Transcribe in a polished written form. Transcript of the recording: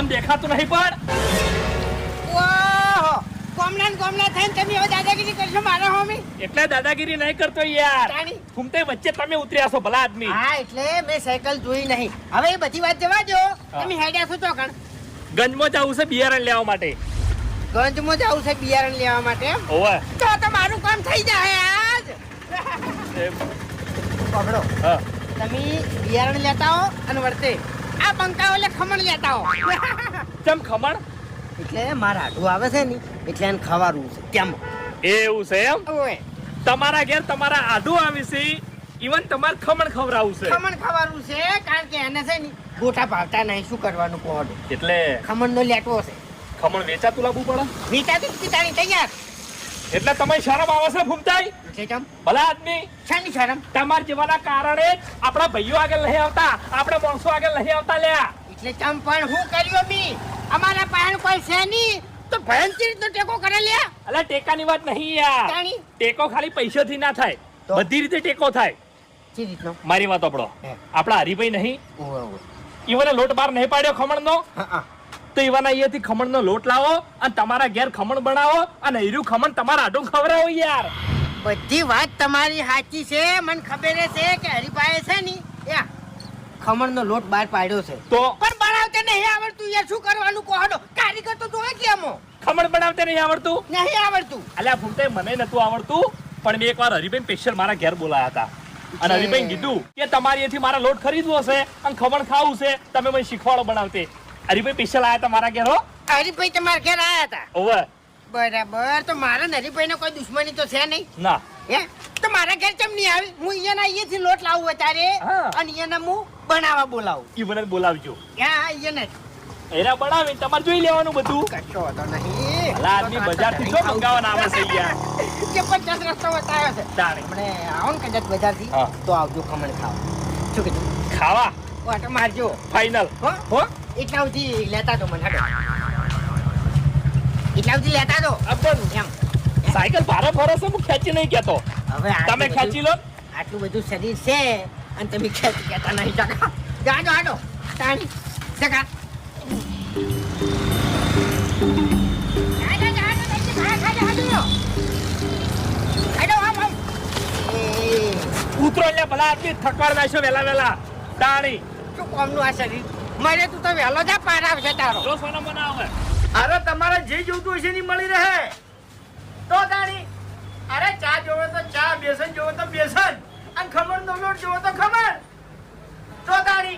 તને દેખાતું નહીં પણ ઓહો કોમના થઈને તમે હવે દાદાગીરી કરશો મારા હોમી એટલે દાદાગીરી નહીં કરતો યાર તાણી. ફૂમતે વચ્ચે તમે ઉતર્યા છો ભલા આદમી હા એટલે મેં સાયકલ જોઈ નહીં હવે એ બધી વાત જવા દો તમે હેડ્યા છો તો કણ ગંજમાં જવું છે બિયારણ લેવા માટે ગંજમાં જવું છે બિયારણ લેવા માટે એમ? ઓવે તો તમારું કામ થઈ જાય આજ પકડો હા તમે બિયારણ લેતા હો અને વર્તે આ બંકાઓ એટલે ખમણ લેતા હો ચમ ખમણ એટલે મારા આડું આવે છે ને એટલે એને ખવાનું છે કેમ એવું છે એમ ઓય તમારા ઘેર તમારા આડું આવી છે ઈવન તમારે ખમણ ખવડાવું છે ખમણ ખવાનું છે કારણ કે એને છે ને ગોઠા ભાવતા નહીં શું કરવાનું કોડો એટલે ખમણ નો લેટવો છે ખમણ વેચાતું લાવવું પડે વીટાતું પિતાની તૈયાર એટલે તમે શરમ આવે છે ફૂમતાઈ છે ચમ ભલા આદમી શાની શરમ તમાર જેવાના કારણે જ આપણા ભાઈઓ આગળ નહીં આવતા આપણા માણસો આગળ નહીં આવતા લ્યા એટલે ચમ પણ હું કર્યો બી અમારા પાસે કોઈ છે નહીં તો ભયંકર રીતનો ટેકો કરે લ્યા અલા ટેકાની વાત નહીં યાર તાણી ટેકો ખાલી પૈસાથી ના થાય તો? બધી રીતે ટેકો થાય ચી રીતનો મારી વાત આપણો હે. આપણા હરિભાઈ નહીં ઓવે ઓવે ઈવાને લોટ બાર નહીં પાડ્યો ખમણનો હા તો ઈવાના અહીંયાથી ખમણનો લોટ લાવો અને તમારા ઘેર ખમણ બનાવો અને હીરું ખમણ તમારા આડું ખવડાવો યાર બધી વાત તમારી સાચી છે મને ખબર છે કે હરિભાઈ છે ને યા ખમણનો લોટ બહાર પાડ્યો છે તો પણ બનાવતે નહીં આવડતું યાર શું કરવાનું કોહડો કારીગર તો જોવે કેમો ખમણ બનાવતે નહીં આવડતું નહીં આવડતું અલ્યા ફૂમતે મને નતું આવડતું પણ મેં એકવાર હરિભાઈ સ્પેશિયલ મારા ઘેર બોલાયા હતા અને હરિભાઈ કીધું કે તમારી અહીંથી મારા લોટ ખરીદવો છે અને ખમણ ખાવું છે તમે મને શીખવાડો બનાવતે હરિભાઈ સ્પેશિયલ આયા હતા મારા ઘેર હો હરિભાઈ તમારા ઘેર આયા હતા ઓવે બરાબર તો મારા ને હરિભાઈ કોઈ દુશ્મની તો છે નહીં ના હે તો મારા ઘેર કેમ નહીં આવી હું અહીંયાથી લોટ લાવું અત્યારે હા. અને અહીંયાના હું બનાવવા બોલાવું ઈ મને બોલાવજો ક્યાં અહીંયા જ એરા બનાવીને તમારે જોઈ લેવાનું બધું કશો હતો નહીં ભલા આદમી બજારથી શું મંગાવવાના આવે છે યાર કે 50 રસ્તો બતાવ્યો છે તાણે આપણે આવો ને કદાચ બજારથી હા. તો આવજો ખમણ ખાવા શું કીધું ખાવા ઓટો મારજો ફાઇનલ હો હો એટલા સુધી લેતા તો મને હટો એટલા સુધી લેતા તો અબ્બન એમ સાયકલ ભારે ફરે છે હું ખેંચી નહીં કેતો હવે તમે ખેંચી લો આટલું બધું શરીર છે અને તમે ખેંચી કહેતા નહીં જગા જાડો હાડો તાણી જગા ઉતરો એટલે ભલા આદમી થકવાડ નાખ્યો વેલા વેલા તાણી શું કોમનું આ શરીર મારે તું તો વહેલો જા પાર આવશે તારો જો સોના બનાવે અરે તમારે જે જોતું હશે ની મળી રહે તો તાણી અરે ચા જોવે તો ચા બેસન જોવે તો બેસન અને ખમણ નો લોટ જોવે તો ખમણ તો તાણી